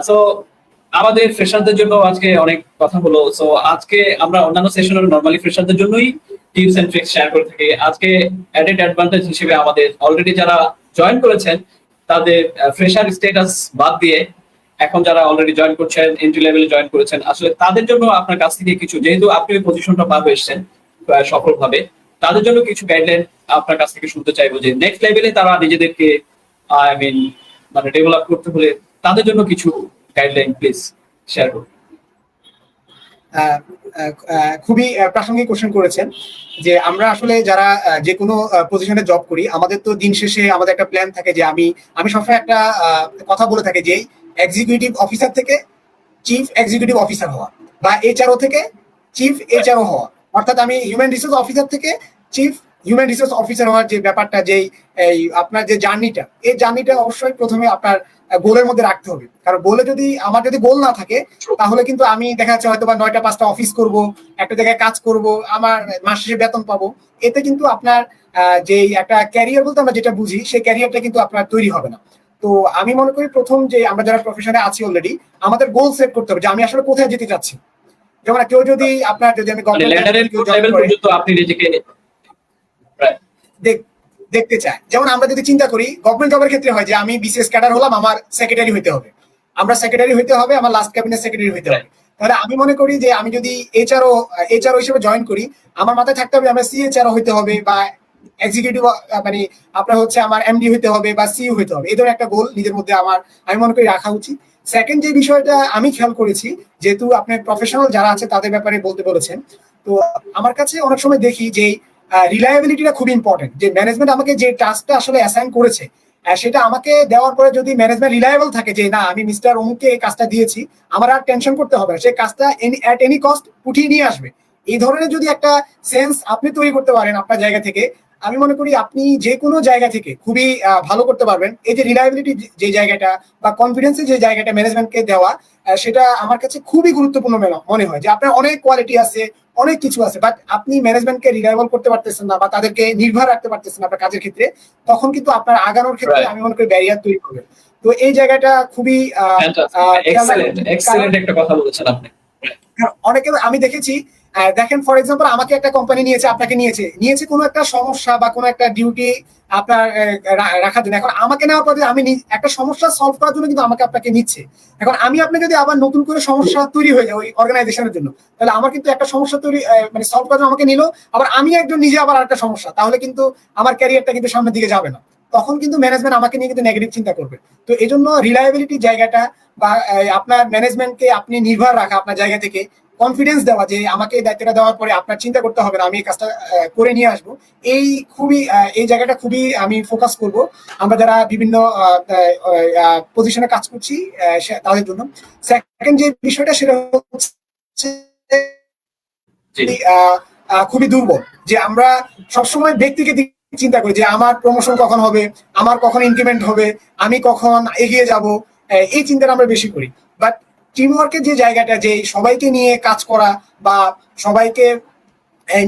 সো আমাদের ফ্রেশারদের জন্য আজকে অনেক কথা হলো। সো আজকে আমরা অন্যান্য সেশনের নরমালি ফ্রেশারদের জন্যই টিপস এন্ড ট্রিক্স শেয়ার করে থাকি। আজকে অ্যাডেড অ্যাডভান্টেজ হিসেবে আমাদের অলরেডি যারা জয়েন করেছেন তাদের ফ্রেশার স্ট্যাটাস বাদ দিয়ে এখন যারা অলরেডি জয়েন করছেন, এন্ট্রি লেভেলে জয়েন করেছেন, আসলে তাদের জন্য আপনার কাছ থেকে কিছু, যেহেতু আপনি ওই পজিশনটা পার হয়ে এসেছেন, সফলভাবে, তাদের জন্য কিছু গাইডলাইন আপনার কাছ থেকে শুনতে চাইবো, যে নেক্সট লেভেলে তারা নিজেদেরকে আই মিন মানে ডেভেলপ করতে হলে তাদের জন্য কিছু গাইডলাইন প্লিজ শেয়ার করুন। খুবই প্রাসঙ্গিক কোশ্চেন করেছেন যে আমরা আসলে যারা যে কোনো পজিশনে জব করি, আমাদের তো দিন শেষে আমাদের একটা প্ল্যান থাকে যে আমি সবসময় একটা কথা বলে থাকি যে এক্সিকিউটিভ অফিসার থেকে চিফ এক্সিকিউটিভ অফিসার হওয়া, বা এইচআরও থেকে চিফ এইচআরও হওয়া, অর্থাৎ আমি হিউম্যান রিসোর্স অফিসার থেকে চিফ হিউম্যান রিসোর্স অফিসার হওয়ার যে ব্যাপারটা, যেই এই আপনার যে জার্নিটা, এই জার্নিটা অবশ্যই প্রথমে আপনার গোলের মধ্যে রাখতে হবে। কারণ আমার যদি গোল না থাকে, তাহলে কিন্তু আমি দেখা যাচ্ছে হয়তো বা 9টা 5টা অফিস করব, একটা জায়গায় কাজ করব, আমার মাস শেষে বেতন পাবো, এতে কিন্তু আপনার যে একটা ক্যারিয়ার বলতে আমরা যেটা বুঝি, সেই ক্যারিয়ারটা কিন্তু আপনার তৈরি হবে না। তো আমি মনে করি প্রথম যে আমরা যারা প্রফেশনে আছি অলরেডি, আমাদের গোল সেট করতে হবে যে আমি আসলে কোথায় যেতে চাচ্ছি। যেমন কেউ যদি যদি আমি আপনি নিজেকে দেখতে চায়, যেমন আমরা যদি চিন্তা করি গভর্নমেন্ট জবের ক্ষেত্রে হয় যে আমি বিসিএস ক্যাডার হলাম, আমার সেক্রেটারি হইতে হবে, আমার লাস্ট ক্যাবিনেট সেক্রেটারি হইতে হবে। তাহলে আমি মনে করি যে আমি যদি এইচআরও হিসেবে জয়েন করি, আমার মাথায় থাকতে হবে আমার সিএইচআরও হইতে হবে, বা এক্সিকিউটিভ মানে আপনার হচ্ছে আমার এমডি হইতে হবে বা সিইও হইতে হবে। এই ধরনের একটা গোল নিজের মধ্যে আমি মনে করি রাখা উচিত। সেকেন্ড যে বিষয়টা আমি খেয়াল করেছি, যেহেতু আপনি প্রফেশনাল যারা আছে তাদের ব্যাপারে বলতে বলেছেন, তো আমার কাছে অনেক সময় দেখি যে রিলায়েবিলিটিটা খুব ইম্পর্টেন্ট। যে ম্যানেজমেন্ট আমাকে যে টাস্কটা আসলে অ্যাসাইন করেছে, সেটা আমাকে দেওয়ার পরে যদি ম্যানেজমেন্ট রিলায়েবল থাকে যে না, আমি মিস্টার অমুককে এই কাজটা দিয়েছি, আমার আর টেনশন করতে হবে না, সেই কাজটা এট এনি কস্ট উঠিয়ে নিয়ে আসবে, এই ধরনের যদি একটা সেন্স আপনি তৈরি করতে পারেন আপনার জায়গা থেকে, আমি মনে করি আপনি যে কোনো জায়গা থেকে খুবই ভালো করতে পারবেন। এই যে রিলায়েবিলিটি যে জায়গাটা বা কনফিডেন্সের যে জায়গাটা ম্যানেজমেন্টকে দেওয়া, সেটা আমার কাছে খুবই গুরুত্বপূর্ণ মনে হয়। যে আপনার অনেক কোয়ালিটি আছে, অনেক কিছু আছে, বাট আপনি ম্যানেজমেন্টকে রিলায়েবল করতে পারতেছেন না বা তাদেরকে নির্ভর রাখতে পারতেছেন আপনার কাজের ক্ষেত্রে, তখন কিন্তু আপনার আগানোর ক্ষেত্রে আমি মনে করি ব্যারিয়ার তৈরি করবে। তো এই জায়গাটা খুবই একটা কথা বলেছেন আপনি। অনেকে আমি দেখেছি, দেখেন ফর এক্সাম্পল আমাকে একটা কোম্পানি নিয়েছে, আপনাকে নিয়েছে কোনো একটা সমস্যা বা কোনো একটা ডিউটি আপনার রাখার জন্য। এখন আমাকে নেওয়ার পরে আমি একটা সমস্যা সলভ করার জন্য কিন্তু আপনাকে নিচ্ছে। এখন আমি আপনাকে যদি আবার নতুন করে সমস্যা তৈরি হয়ে যায় ওই অর্গানাইজেশনের জন্য, তাহলে আমার কিন্তু একটা সমস্যা তৈরি মানে সলভ করার জন্য আমাকে নিল, আবার আমি একজন নিজে আবার একটা সমস্যা, তাহলে কিন্তু আমার ক্যারিয়ারটা কিন্তু সামনের দিকে যাবে না। তখন কিন্তু ম্যানেজমেন্ট আমাকে নিয়ে কিন্তু নেগেটিভ চিন্তা করবে। তো এই জন্য রিলায়েবিলিটি জায়গাটা বা আপনার ম্যানেজমেন্টকে আপনি নির্ভর রাখা, আপনার জায়গা থেকে কনফিডেন্স দেওয়া যে আমাকে এই দায়িত্বটা দেওয়ার পরে আপনার চিন্তা করতে হবে না, আমি এই কাজটা করে নিয়ে আসবো, এই জায়গাটা খুবই আমি ফোকাস করব আমরা যারা বিভিন্ন পজিশনে কাজ করছি তাদের জন্য। সেকেন্ড যে বিষয়টা সেটা হচ্ছে খুবই দুর্বল, যে আমরা সবসময় ব্যক্তিকে চিন্তা করি যে আমার প্রমোশন কখন হবে, আমার কখন ইনক্রিমেন্ট হবে, আমি কখন এগিয়ে যাব, এই চিন্তাটা আমরা বেশি করি। বাট টিম ওয়ার্কের যে জায়গাটা, যে সবাইকে নিয়ে কাজ করা বা সবাইকে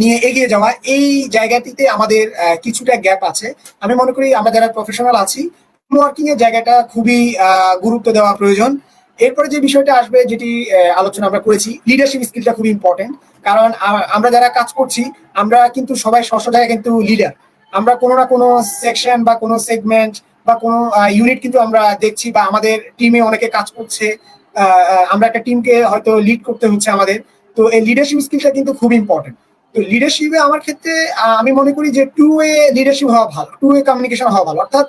নিয়ে এগিয়ে যাওয়া, এই জায়গাটিতে আমাদের কিছুটা গ্যাপ আছে। আমি মনে করি আমরা যারা প্রফেশনাল আছি, টিম ওয়ার্কিং এর জায়গাটা খুবই গুরুত্ব দেওয়া প্রয়োজন। এরপরে যে বিষয়টা আসবে, যেটি আলোচনা আমরা করেছি, লিডারশিপ স্কিলটা খুবই ইম্পর্টেন্ট। কারণ আমরা যারা কাজ করছি, আমরা কিন্তু সবাই স্ব জায়গায় কিন্তু লিডার। আমরা কোনো না কোনো সেকশন বা কোনো সেগমেন্ট বা কোনো ইউনিট কিন্তু আমরা দেখছি, বা আমাদের টিমে অনেকে কাজ করছে, আমরা একটা টিমকে হয়তো লিড করতে হচ্ছে আমাদের। তো এই লিডারশিপ স্কিলটা কিন্তু খুব ইম্পর্টেন্ট। তো লিডারশিপে আমার ক্ষেত্রে আমি মনে করি যে টু ওয়ে লিডারশিপ হওয়া ভালো, টু ওয়ে কমিউনিকেশন হওয়া ভালো। অর্থাৎ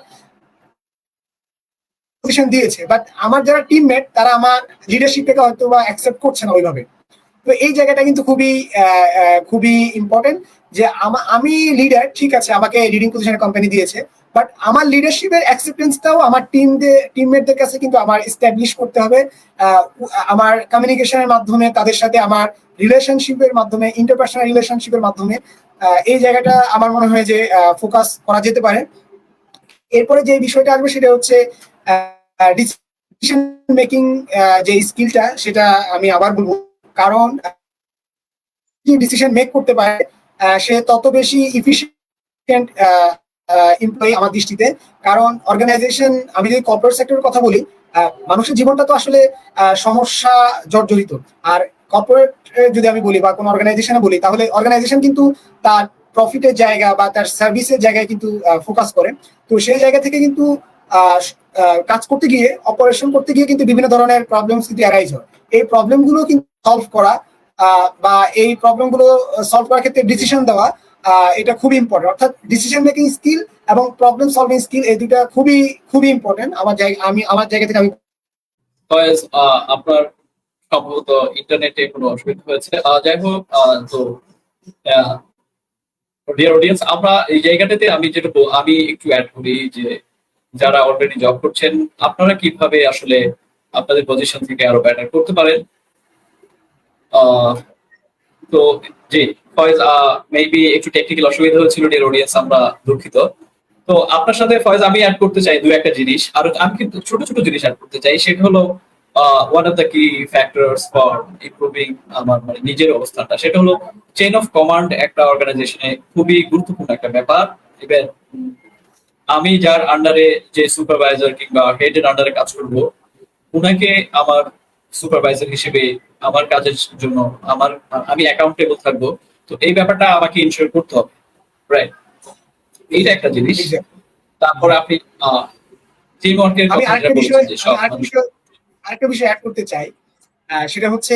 পজিশন দিয়েছে, বাট আমার যারা টিমমেট তারা আমার লিডারশিপটাকে হয়তো বা অ্যাকসেপ্ট করছে না ওইভাবে। তো এই জায়গাটা কিন্তু খুবই ইম্পর্টেন্ট, যে আমি লিডার, ঠিক আছে, আমাকে লিডিং পজিশনে কোম্পানি দিয়েছে, বাট আমার লিডারশিপের অ্যাকসেপ্টেন্সটাও আমার টিমমেটদের কাছে কিন্তু আমার এস্টাবলিশ করতে হবে। আমার কমিউনিকেশনের মাধ্যমে, তাদের সাথে আমার রিলেশনশিপের মাধ্যমে, ইন্টারপার্সোনাল রিলেশনশিপের মাধ্যমে এই জায়গাটা আমার মনে হয় যে ফোকাস করা যেতে পারে। এরপরে যে বিষয়টা আসবে সেটা হচ্ছে ডিসিশন মেকিং যে স্কিলটা, সেটা আমি আবার বলবো। কারণ ডিসিশন মেক করতে পারে সে তত বেশি ইফিশিয়েন্ট এমপ্লয়ি আমার দৃষ্টিতে। কারণ অর্গানাইজেশন, আমি যদি কর্পোরেট সেক্টরের কথা বলি, মানুষের জীবনটা তো আসলে সমস্যা জর্জরিত। আর কর্পোরেট যদি আমি বলি বা কোনো অর্গানাইজেশনে বলি, তাহলে অর্গানাইজেশন কিন্তু তার প্রফিটের জায়গা বা তার সার্ভিসের জায়গায় কিন্তু ফোকাস করে। তো সেই জায়গা থেকে কিন্তু কাজ করতে গিয়ে, অপারেশন করতে গিয়ে কিন্তু বিভিন্ন ধরনের প্রবলেমস কিন্তু অ্যারাইজ হয়। এই প্রবলেমগুলো কিন্তু সলভ করা বা এই প্রবলেমগুলো সলভ করার ক্ষেত্রে ডিসিশন দেওয়া, এটা খুবই ইম্পর্টেন্ট। অর্থাৎ ডিসিশন মেকিং স্কিল এবং প্রবলেম সলভিং স্কিল, এই দুটা খুবই খুবই ইম্পর্টেন্ট আমার জায়গা থেকে আমি। ফয়েজ, আপনার সম্ভবত ইন্টারনেটে কোনো অসুবিধা হয়েছে। যাই হোক, তো ডিয়ার অডিয়েন্স, আমরা এই জায়গাটাতে আমি একটু অ্যাড করি যে যারা অলরেডি জব করছেন আপনারা কিভাবে আসলে আপনাদের পজিশন থেকে আরো বেটার করতে পারেন। তো জি ফয়েজ, মেবি একটু টেকনিক্যাল অসুবিধা হচ্ছিল ডিয়ার অডিয়েন্স, আমরা দুঃখিত। তো আপনার সাথে ফয়েজ আমি অ্যাড করতে চাই দু একটা জিনিস, আর আমি কিন্তু ছোট ছোট জিনিস অ্যাড করতে চাই। সেটা হলো ওয়ান অফ দ্য কি ফ্যাক্টরস ফর ইমপ্রুভিং আমার মানে নিজের অবস্থানটা, সেটা হলো চেইন অফ কমান্ড একটা অর্গানাইজেশনে খুবই গুরুত্বপূর্ণ একটা ব্যাপার। এবার আমি যার আন্ডারে যে সুপারভাইজার কিংবা হেডের আন্ডারে কাজ করব, উনাকে আমার সুপারভাইজার হিসেবে আমার কাজের জন্য আমি অ্যাকাউন্টেবল থাকবো। তো এই ব্যাপারটা আমাকে ইনশিওর করতে হবে, রাইট? এইটা একটা জিনিস। তারপরে আপনি টিম ওয়ার্কের আমি কথা যেটা বলছেন যে সব আরেকটা বিষয় অ্যাড করতে চাই, সেটা হচ্ছে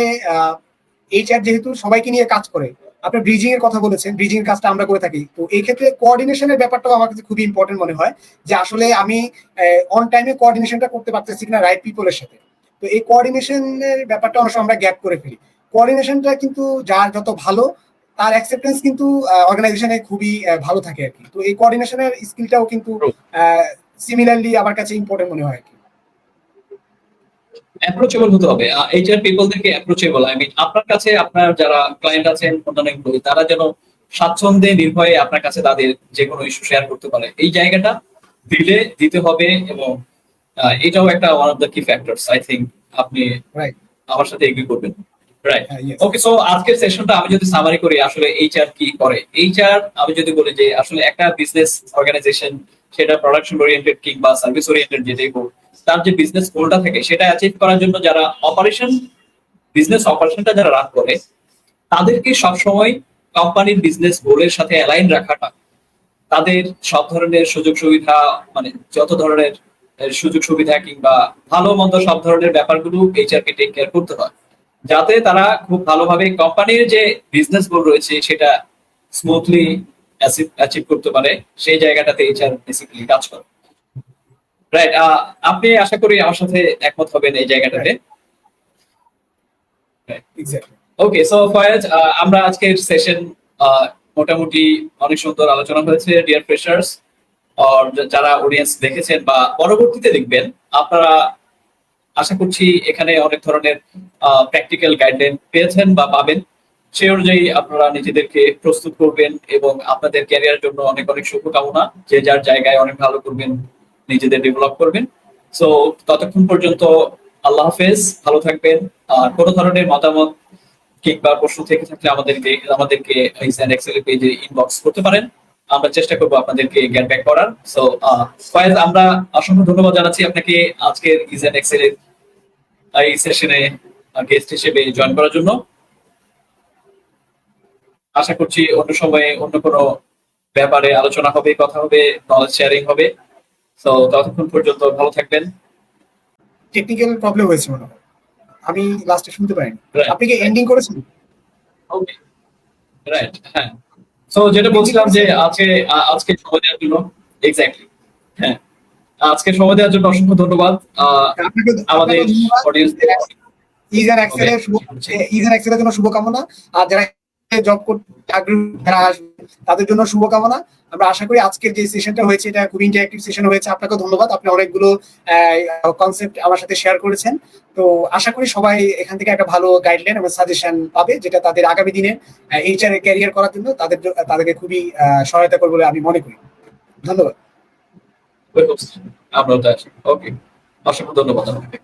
এইচআর যেহেতু সবাইকে নিয়ে কাজ করে, আপনি ব্রিজিং এর কথা বলেছেন, ব্রিজিং এর কাজটা আমরা করে থাকি। তো এই ক্ষেত্রে কোঅর্ডিনেশনের ব্যাপারটাও আমার কাছে খুবই ইম্পর্টেন্ট মনে হয়, যে আসলে আমি অন টাইমে কোঅর্ডিনেশনটা করতে পারতেছি কিনা রাইট পিপলের সাথে। তো এই কোঅর্ডিনেশনের ব্যাপারটা অনেক সময় আমরা গ্যাপ করে ফেলি। কোঅর্ডিনেশনটা কিন্তু যার যত ভালো, তার অ্যাকসেপ্টেন্স কিন্তু অর্গানাইজেশনে খুবই ভালো থাকে আর কি। তো এই কোঅর্ডিনেশনের স্কিলটাও কিন্তু সিমিলারলি আমার কাছে ইম্পর্টেন্ট মনে হয় আর কি। অ্যাপ্রোচেবল হতে হবে, এইচআর পিপলদেরকে অ্যাপ্রোচেবল। আই মিন আপনার কাছে আপনার যারা ক্লায়েন্ট আছেন, অন্যান্য এমপ্লয়ি, তারা যেন স্বাচ্ছন্দ্যে নির্ভয়ে আপনার কাছে তাদের যে কোনো ইস্যু শেয়ার করতে পারে, এই জায়গাটা দিতে হবে। এবং এটাও একটা ওয়ান অফ দ্য কি ফ্যাক্টরস, আই থিঙ্ক আপনি রাইট, আমার সাথে এগ্রি করবেন, রাইট? ইয়েস, ওকে, সো আজকের সেশনটা আমি যদি সামারি করি, আসলে এইচআর কি করে। এইচআর আমি যদি বলি যে আসলে একটা বিজনেস অর্গানাইজেশন, সেটা প্রোডাকশন ওরিয়েন্টেড কিংবা সার্ভিস ওরিয়েন্টেড যেটাই হোক, তার যে বিজনেস গোলটা থাকে সেটা অ্যাচিভ করার জন্য যারা বিজনেস অপারেশনটা যারা রান করে, তাদেরকে সবসময় কোম্পানির বিজনেস গোলের সাথে অ্যালাইন রাখাটা, তাদের সব ধরনের সুযোগ সুবিধা, মানে যত ধরনের সুযোগ সুবিধা কিংবা ভালো মন্দ সব ধরনের ব্যাপারগুলো এইচআর কে টেক কেয়ার করতে হয়, যাতে তারা খুব ভালোভাবে কোম্পানির যে বিজনেস গোল রয়েছে সেটা স্মুথলি অ্যাচিভ করতে পারে। সেই জায়গাটাতে এইচআর বেসিক্যালি কাজ করে, রাইট? আপনি আশা করি আমার সাথে একমত হবেন এই জায়গাটাতে। এক্স্যাক্টলি। ওকে, সো ফয়েজ, আমরা আজকের সেশন মোটামুটি অনেক সুন্দর আলোচনা হয়েছে ডিয়ার ফ্রেশার্স। আর যারা অডিয়েন্স দেখেছেন বা পরবর্তীতে দেখবেন, আপনারা আশা করছি এখানে অনেক ধরনের প্র্যাকটিক্যাল গাইডলাইন পেয়েছেন বা পাবেন। সেই অনুযায়ী আপনারা নিজেদেরকে প্রস্তুত করবেন এবং আপনাদের ক্যারিয়ারের জন্য অনেক অনেক শুভকামনা। যে যার জায়গায় অনেক ভালো করবেন, নিজেদের ডেভেলপ করবেন। সো ততক্ষণ পর্যন্ত আল্লাহ হাফেজ, ভালো থাকবেন। আর কোনো ধরনের মতামত কিংবা প্রশ্ন থেকে থাকলে আমাদেরকে এক্সেল পেজে ইনবক্স করতে পারেন। আমরা চেষ্টা করবো আপনাদেরকে গেট ব্যাক করার। সো ফয়েজ, আমরা অসংখ্য ধন্যবাদ জানাচ্ছি আপনাকে আজকের ইজেন এক্সেল এর এই সেশনে গেস্ট হিসেবে জয়েন করার জন্য। আশা করছি অন্য সময়ে অন্য কোনো ব্যাপারে আলোচনা হবে, কথা হবে, নলেজ শেয়ারিং হবে। সো ততক্ষণ পর্যন্ত ভালো থাকবেন। টেকনিক্যাল প্রবলেম হয়েছে মনে হয়, আমি লাস্টে শুনতে পারিনি। Right. আপনি কি এন্ডিং করেছেন? ওকে, রাইট, হ্যাঁ। সো যেটা বলছিলাম যে আজকে সময় দেওয়ার জন্য, এক্স্যাক্টলি, হ্যাঁ, আজকে সময় দেওয়ার জন্য অসংখ্য ধন্যবাদ। আমাদের অডিয়েন্সদের ইজেন এক্সেলের জন্য শুভকামনা। আর যারা জব করতে আগ্রহী, যারা আসবে, তাদের জন্য শুভকামনা। আমরা আশা করি আজকের যে সেশনটা হয়েছে এটা খুব ইন্টারেক্টিভ সেশন হয়েছে। আপনাকে ধন্যবাদ, আপনি অনেকগুলো কনসেপ্ট আমার সাথে শেয়ার করেছেন। তো আশা করি সবাই এখান থেকে একটা ভালো গাইডলাইন এবং সাজেশন পাবে, যেটা তাদের আগামী দিনে এইচআর এর ক্যারিয়ার করার জন্য তাদেরকে খুবই সহায়তা করবে বলে আমি মনে করি। ধন্যবাদ। আমরা ওকে, অসংখ্য ধন্যবাদ আপনাকে।